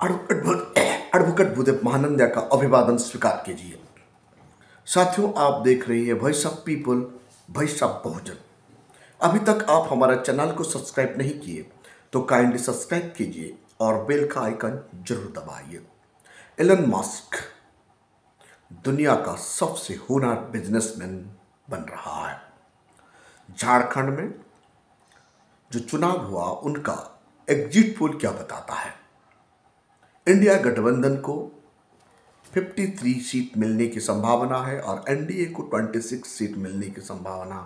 Advocate Bhudev Mahananda का अभिवादन स्वीकार कीजिए। साथियों, आप देख रही है voice of people, voice of Bahujan. अभी तक आप हमारा चैनल को सब्सक्राइब नहीं किए तो काइंडली सब्सक्राइब कीजिए और बेल का आइकन जरूर दबाइए। एलन मस्क दुनिया का सबसे होनहार बिजनेसमैन बन रहा है। झारखंड में जो चुनाव हुआ उनका एग्जिट पोल क्या बताता है? इंडिया गठबंधन को 53 सीट मिलने की संभावना है और एनडीए को 26 सीट मिलने की संभावना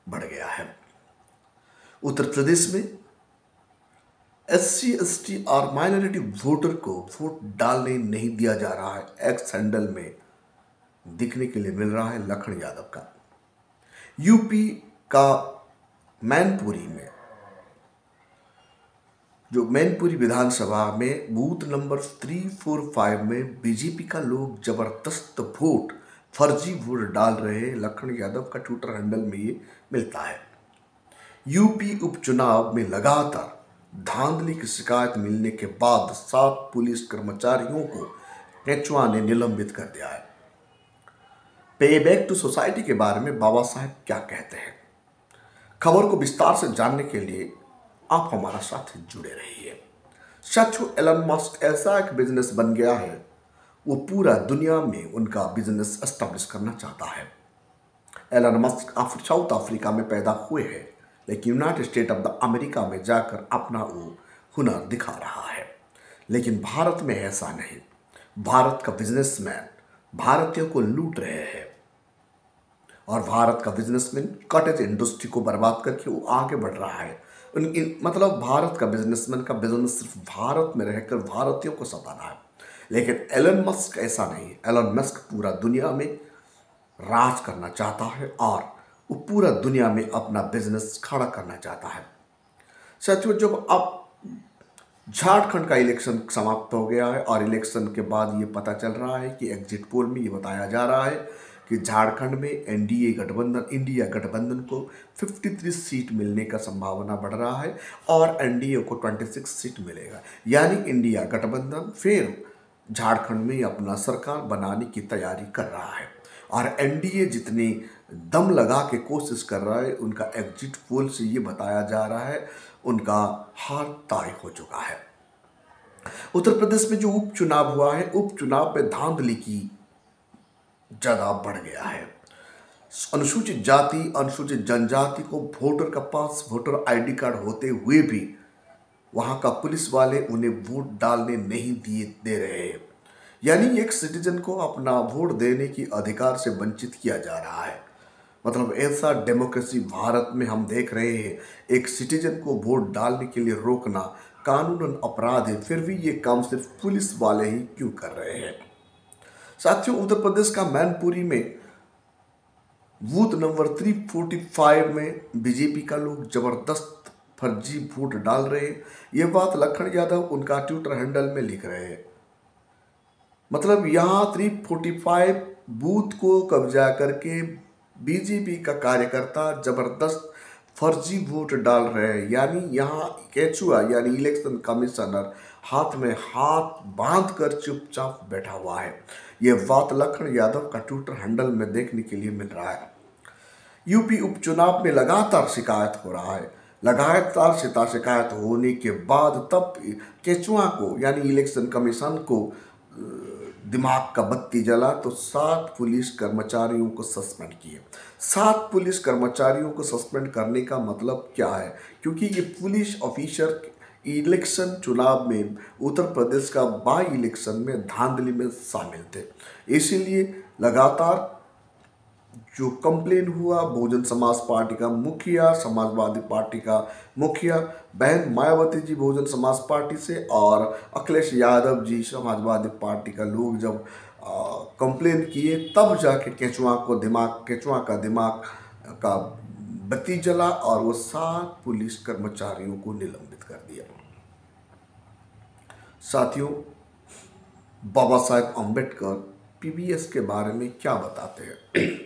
बढ़ गया है। उत्तर प्रदेश में SC/ST और माइनॉरिटी वोटर को वोट डालने नहीं दिया जा रहा है। एक्स हैंडल में दिखने के लिए मिल रहा है लखन यादव का। यूपी का मैनपुरी में जो मैनपुरी विधानसभा में बूथ नंबर 345 में बीजेपी का लोग जबरदस्त वोट, फर्जी वोट डाल रहे हैं। लखन यादव का ट्विटर हैंडल में ये मिलता है। यूपी उपचुनाव में लगातार धांधली की शिकायत मिलने के बाद 7 पुलिस कर्मचारियों को केचुआ ने निलंबित कर दिया है। पे बैक टू सोसाइटी के बारे में बाबा साहब क्या कहते हैं? खबर को विस्तार से जानने के लिए आप हमारा साथ जुड़े रहिए। साथियों, एलन मस्क ऐसा एक बिजनेस बन गया है, वो पूरा दुनिया में उनका बिजनेस एस्टेब्लिश करना चाहता है। एलन मस्क साउथ अफ्रीका में पैदा हुए हैं, लेकिन United state of the America में जाकर अपना वो हुनर दिखा रहा है। लेकिन भारत में ऐसा नहीं। भारत का बिजनेसमैन भारतीयों को लूट रहे हैं और भारत का बिजनेसमैन कॉटेज इंडस्ट्री को बर्बाद करके वो आगे बढ़ रहा है। मतलब भारत का बिजनेसमैन का बिजनेस सिर्फ भारत में रहकर भारतीयों को सताना है। लेकिन एलन मस्क ऐसा नहीं है। एलन मस्क पूरा दुनिया में राज करना चाहता है और वो पूरा दुनिया में अपना बिजनेस खड़ा करना चाहता है। साथियों, जब अब झारखंड का इलेक्शन समाप्त हो गया है और इलेक्शन के बाद ये पता चल रहा है कि एग्जिट पोल में ये बताया जा रहा है कि झारखंड में इंडिया गठबंधन को 53 सीट मिलने का संभावना बढ़ रहा है और एनडीए को 26 सीट मिलेगा। यानी इंडिया गठबंधन फिर झारखंड में अपना सरकार बनाने की तैयारी कर रहा है और एनडीए जितनी दम लगा के कोशिश कर रहा है, उनका एग्जिट पोल से ये बताया जा रहा है उनका हार तय हो चुका है। उत्तर प्रदेश में जो उपचुनाव हुआ है, उपचुनाव में धांधली की ज्यादा बढ़ गया है। अनुसूचित जाति, अनुसूचित जनजाति को वोटर का पास, वोटर आईडी कार्ड होते हुए भी वहां का पुलिस वाले उन्हें वोट डालने नहीं दे रहे हैं। यानी एक सिटीजन को अपना वोट देने की अधिकार से वंचित किया जा रहा है। मतलब ऐसा डेमोक्रेसी भारत में हम देख रहे हैं। एक सिटीजन को वोट डालने के लिए रोकना कानूनन अपराध है, फिर भी ये काम सिर्फ पुलिस वाले ही क्यों कर रहे हैं? साथियों, उत्तर प्रदेश का मैनपुरी में बूथ नंबर 345 में बीजेपी का लोग जबरदस्त फर्जी वोट डाल रहे हैं। ये बात लखन यादव उनका ट्विटर हैंडल में लिख रहे हैं। मतलब यहाँ 345 बूथ को कब्जा करके बीजेपी का कार्यकर्ता जबरदस्त फर्जी वोट डाल रहे हैं। यानी यहाँ केचुआ यानी इलेक्शन कमिश्नर हाथ में हाथ बांधकर चुपचाप बैठा हुआ है। ये बात लखन यादव का ट्विटर हैंडल में देखने के लिए मिल रहा है। यूपी उपचुनाव में लगातार शिकायत हो रहा है। लगातार शिकायत होने के बाद तब केचुआ को यानी इलेक्शन कमीशन को दिमाग का बत्ती जला तो 7 पुलिस कर्मचारियों को सस्पेंड किए। 7 पुलिस कर्मचारियों को सस्पेंड करने का मतलब क्या है? क्योंकि ये पुलिस ऑफिसर इलेक्शन चुनाव में उत्तर प्रदेश का बाई इलेक्शन में धांधली में शामिल थे। इसीलिए लगातार जो कंप्लेन हुआ, बहुजन समाज पार्टी का मुखिया, समाजवादी पार्टी का मुखिया बहन मायावती जी बहुजन समाज पार्टी से और अखिलेश यादव जी समाजवादी पार्टी का लोग जब कंप्लेन किए, तब जाके केचुआ का दिमाग का बत्ती जला और वो 7 पुलिस कर्मचारियों को निलंबित कर दिया। साथियों, बाबा साहेब अम्बेडकर पीबीएस के बारे में क्या बताते हैं?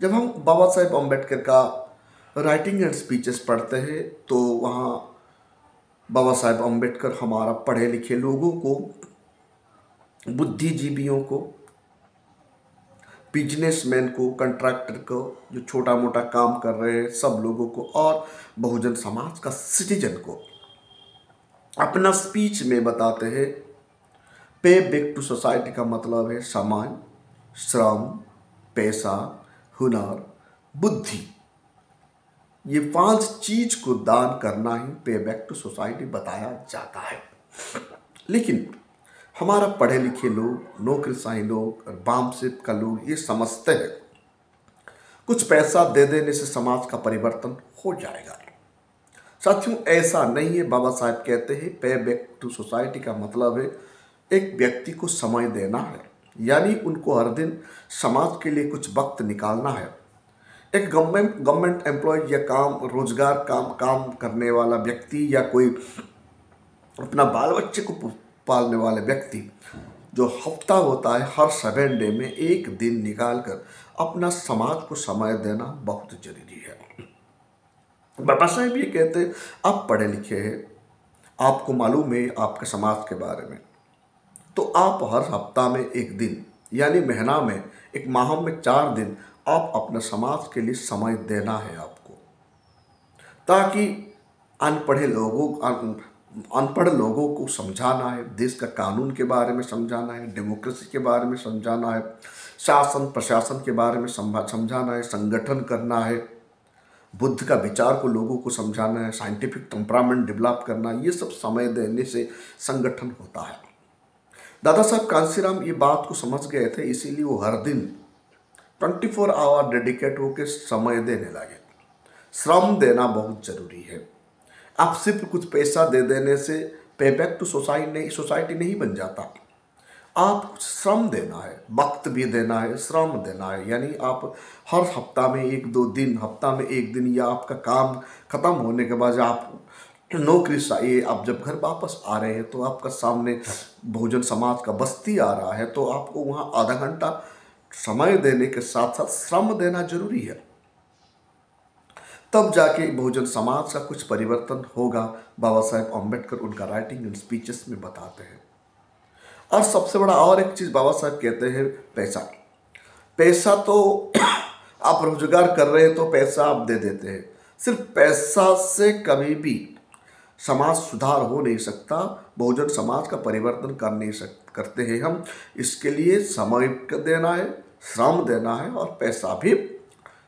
जब हम बाबा साहेब अम्बेडकर का राइटिंग एंड स्पीचेस पढ़ते हैं तो वहाँ बाबा साहेब अम्बेडकर हमारा पढ़े लिखे लोगों को, बुद्धिजीवियों को, बिजनेसमैन को, कंट्रैक्टर को, जो छोटा मोटा काम कर रहे हैं सब लोगों को, और बहुजन समाज का सिटीजन को अपना स्पीच में बताते हैं पे बैक टू सोसाइटी का मतलब है समय, श्रम, पैसा, हुनर, बुद्धि। ये 5 चीज को दान करना ही पे बैक टू सोसाइटी बताया जाता है। लेकिन हमारा पढ़े लिखे लोग, नौकरशाही लोग और बामसिप का लोग ये समझते हैं कुछ पैसा दे देने से समाज का परिवर्तन हो जाएगा। साथियों, ऐसा नहीं है। बाबा साहब कहते हैं पे बैक टू सोसाइटी का मतलब है एक व्यक्ति को समय देना है, यानी उनको हर दिन समाज के लिए कुछ वक्त निकालना है। एक गवर्नमेंट एम्प्लॉय या रोजगार काम करने वाला व्यक्ति या कोई अपना बाल बच्चे को पालने वाले व्यक्ति, जो हफ्ता होता है हर 7 डे में एक दिन निकाल कर अपना समाज को समय देना बहुत जरूरी है। बाबा साहब ये कहते हैं आप पढ़े लिखे हैं, आपको मालूम है आपके समाज के बारे में, तो आप हर हफ्ता में एक दिन, यानी महीना में, एक माह में 4 दिन आप अपने समाज के लिए समय देना है आपको, ताकि अनपढ़ लोगों को समझाना है, देश का कानून के बारे में समझाना है, डेमोक्रेसी के बारे में समझाना है, शासन प्रशासन के बारे में समझाना है, संगठन करना है, बुद्ध का विचार को लोगों को समझाना है, साइंटिफिक टेम्परामेंट डेवलप करना, ये सब समय देने से संगठन होता है। दादा साहब कांसीराम ये बात को समझ गए थे, इसीलिए वो हर दिन 24 आवर डेडिकेट होकर समय देने लगे। श्रम देना बहुत जरूरी है। आप सिर्फ कुछ पैसा दे देने से पे बैक टू सोसाइटी नहीं बन जाता। आप कुछ श्रम देना है, वक्त भी देना है, श्रम देना है, यानी आप हर हफ्ता में 1-2 दिन, हफ्ता में 1 दिन, या आपका काम खत्म होने के बाद आप नौकरी से आप जब घर वापस आ रहे हैं तो आपका सामने बहुजन समाज का बस्ती आ रहा है, तो आपको वहाँ आधा घंटा समय देने के साथ साथ श्रम देना जरूरी है। तब जाके बहुजन समाज का कुछ परिवर्तन होगा। बाबा साहेब अम्बेडकर उनका राइटिंग एंड स्पीचेस में बताते हैं। और सबसे बड़ा और एक चीज बाबा साहब कहते हैं, पैसा तो आप रोजगार कर रहे हैं तो पैसा आप दे देते हैं। सिर्फ पैसा से कभी भी समाज सुधार हो नहीं सकता, बहुजन समाज का परिवर्तन करते हैं हम। इसके लिए समय देना है, श्रम देना है, और पैसा भी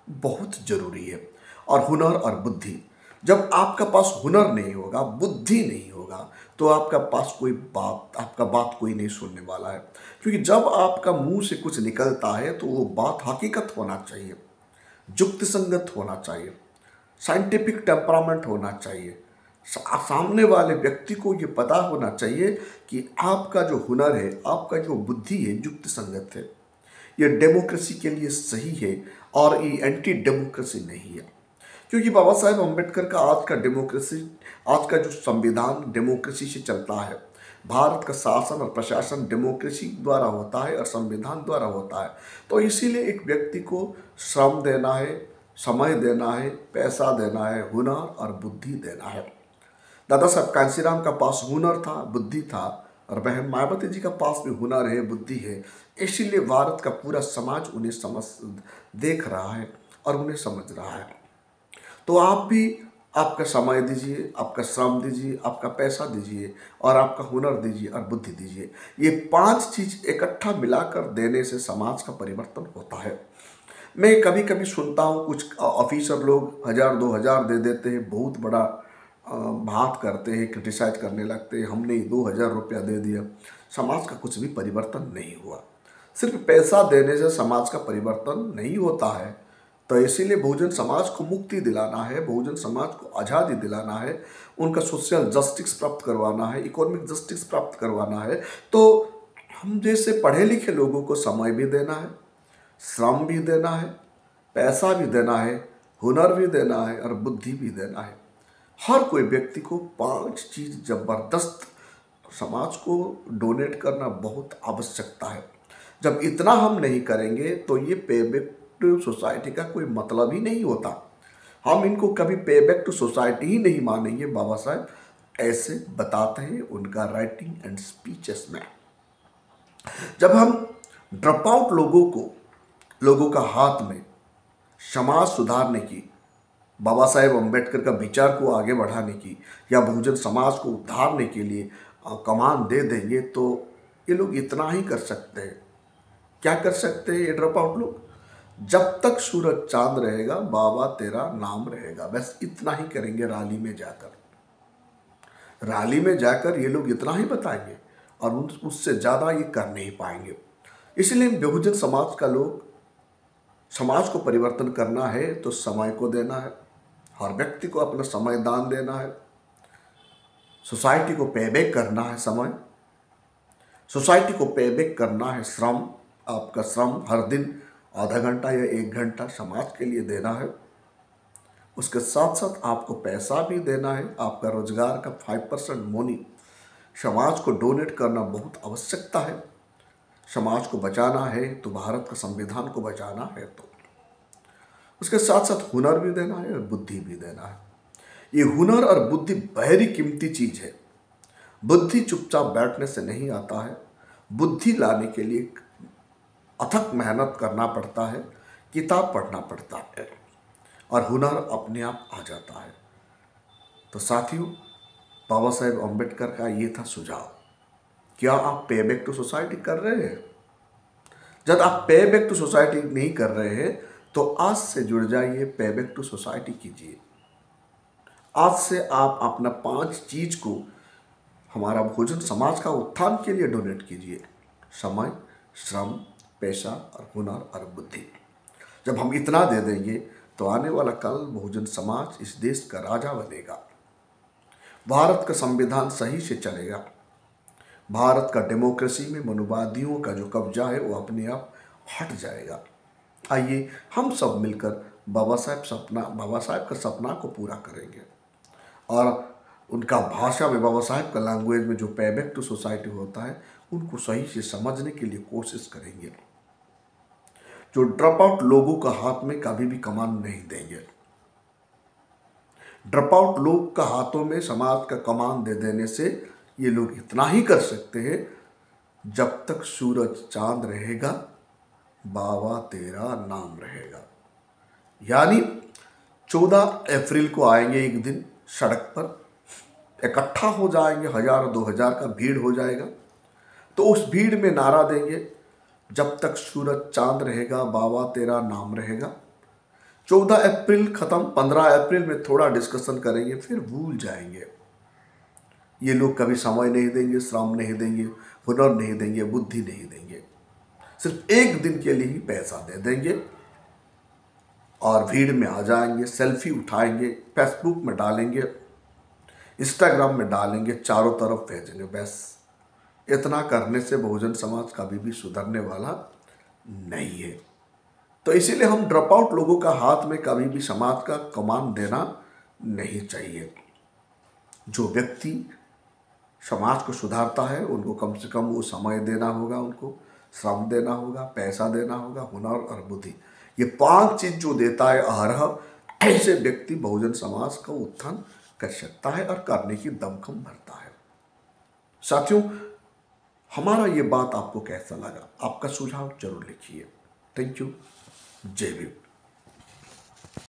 बहुत जरूरी है, और हुनर और बुद्धि। जब आपका पास हुनर नहीं होगा, बुद्धि नहीं होगा, तो आपका बात कोई नहीं सुनने वाला है। क्योंकि जब आपका मुंह से कुछ निकलता है तो वो बात हकीकत होना चाहिए, युक्ति संगत होना चाहिए, साइंटिफिक टेम्परामेंट होना चाहिए। सामने वाले व्यक्ति को ये पता होना चाहिए कि आपका जो हुनर है, आपका जो बुद्धि है, युक्ति संगत है, ये डेमोक्रेसी के लिए सही है और ये एंटी डेमोक्रेसी नहीं है। क्योंकि बाबा साहेब अम्बेडकर का आज का जो संविधान डेमोक्रेसी से चलता है। भारत का शासन और प्रशासन डेमोक्रेसी द्वारा होता है और संविधान द्वारा होता है। तो इसीलिए एक व्यक्ति को श्रम देना है, समय देना है, पैसा देना है, हुनर और बुद्धि देना है। दादा साहब कांसीराम का पास हुनर था, बुद्धि था, और बहन मायावती जी का पास भी हुनर है, बुद्धि है। इसीलिए भारत का पूरा समाज उन्हें देख रहा है और उन्हें समझ रहा है। तो आप भी आपका समय दीजिए, आपका श्रम दीजिए, आपका पैसा दीजिए, और आपका हुनर दीजिए और बुद्धि दीजिए। ये 5 चीज इकट्ठा मिलाकर देने से समाज का परिवर्तन होता है। मैं कभी कभी सुनता हूँ कुछ ऑफिसर लोग 1000-2000 दे देते हैं, बहुत बड़ा बात करते हैं, क्रिटिसाइज करने लगते हैं, हमने 2000 रुपया दे दिया, समाज का कुछ भी परिवर्तन नहीं हुआ। सिर्फ पैसा देने से समाज का परिवर्तन नहीं होता है। तो इसीलिए बहुजन समाज को मुक्ति दिलाना है, बहुजन समाज को आज़ादी दिलाना है, उनका सोशल जस्टिस प्राप्त करवाना है, इकोनॉमिक जस्टिस प्राप्त करवाना है। तो हम जैसे पढ़े लिखे लोगों को समय भी देना है, श्रम भी देना है, पैसा भी देना है, हुनर भी देना है और बुद्धि भी देना है। हर कोई व्यक्ति को 5 चीज़ जबरदस्त समाज को डोनेट करना बहुत आवश्यकता है। जब इतना हम नहीं करेंगे तो ये पे बैक टू सोसाइटी का कोई मतलब ही नहीं होता। हम इनको कभी पे बैक टू सोसाइटी ही नहीं मानेंगे बाबा साहब, ऐसे बताते हैं उनका राइटिंग एंड स्पीचेस में। जब हम ड्रॉप आउट लोगों का हाथ में समाज सुधारने की, बाबा साहेब अम्बेडकर का विचार को आगे बढ़ाने की या बहुजन समाज को उद्धारने के लिए कमान दे देंगे तो ये लोग इतना ही कर सकते हैं। क्या कर सकते हैं ये ड्रॉप आउट लोग? जब तक सूरज चांद रहेगा बाबा तेरा नाम रहेगा, बस इतना ही करेंगे। रैली में जाकर ये लोग इतना ही बताएंगे और उससे ज़्यादा ये कर नहीं पाएंगे। इसलिए बहुजन समाज का लोग, समाज को परिवर्तन करना है तो समय को देना है, हर व्यक्ति को अपना समय दान देना है, सोसाइटी को पेबैक करना है समय, सोसाइटी को पेबैक करना है श्रम। आपका श्रम हर दिन आधा घंटा या 1 घंटा समाज के लिए देना है। उसके साथ साथ आपको पैसा भी देना है। आपका रोजगार का 5% मनी समाज को डोनेट करना बहुत आवश्यकता है। समाज को बचाना है तो भारत का संविधान को बचाना है तो उसके साथ साथ हुनर भी देना है और बुद्धि भी देना है। ये हुनर और बुद्धि बड़ी कीमती चीज है। बुद्धि चुपचाप बैठने से नहीं आता है। बुद्धि लाने के लिए अथक मेहनत करना पड़ता है, किताब पढ़ना पड़ता है और हुनर अपने आप आ जाता है। तो साथियों, बाबा साहेब अम्बेडकर का ये था सुझाव। क्या आप पे बैक टू सोसाइटी कर रहे हैं? जब आप पे बैक टू सोसाइटी नहीं कर रहे हैं तो आज से जुड़ जाइए, पे बैक टू सोसाइटी कीजिए। आज से आप अपना 5 चीज को हमारा बहुजन समाज का उत्थान के लिए डोनेट कीजिए। समय, श्रम, पैसा और हुनर और बुद्धि। जब हम इतना दे देंगे तो आने वाला कल बहुजन समाज इस देश का राजा बनेगा। भारत का संविधान सही से चलेगा। भारत का डेमोक्रेसी में मनुवादियों का जो कब्जा है वो अपने आप हट जाएगा। आइए हम सब मिलकर बाबा साहब का सपना को पूरा करेंगे और उनका भाषा में, बाबा साहब का लैंग्वेज में जो पे बैक टू सोसाइटी होता है उनको सही से समझने के लिए कोशिश करेंगे। जो ड्रॉप आउट लोगों का हाथ में कभी भी कमान नहीं देंगे। ड्रॉप आउट लोग का हाथों में समाज का कमान दे देने से ये लोग इतना ही कर सकते हैं, जब तक सूरज चांद रहेगा बाबा तेरा नाम रहेगा। यानी 14 अप्रैल को आएंगे एक दिन, सड़क पर इकट्ठा हो जाएंगे, 1000-2000 का भीड़ हो जाएगा। तो उस भीड़ में नारा देंगे, जब तक सूरज चांद रहेगा बाबा तेरा नाम रहेगा। 14 अप्रैल खत्म, 15 अप्रैल में थोड़ा डिस्कशन करेंगे, फिर भूल जाएंगे। ये लोग कभी समय नहीं देंगे, श्रम नहीं देंगे, हुनर नहीं देंगे, बुद्धि नहीं देंगे। सिर्फ एक दिन के लिए ही पैसा दे देंगे और भीड़ में आ जाएंगे, सेल्फी उठाएंगे, फेसबुक में डालेंगे, इंस्टाग्राम में डालेंगे, चारों तरफ भेजेंगे। बस इतना करने से बहुजन समाज कभी भी सुधरने वाला नहीं है। तो इसीलिए हम ड्रॉप आउट लोगों का हाथ में कभी भी समाज का कमान देना नहीं चाहिए। जो व्यक्ति समाज को सुधारता है उनको कम से कम वो समय देना होगा, उनको श्रम देना होगा, पैसा देना होगा, हुनर और बुद्धि। ये 5 चीज जो देता है अहरह, ऐसे व्यक्ति बहुजन समाज का उत्थान कर सकता है और करने की दमखम भरता है। साथियों, हमारा ये बात आपको कैसा लगा? आपका सुझाव जरूर लिखिए। Thank you. जय भीम।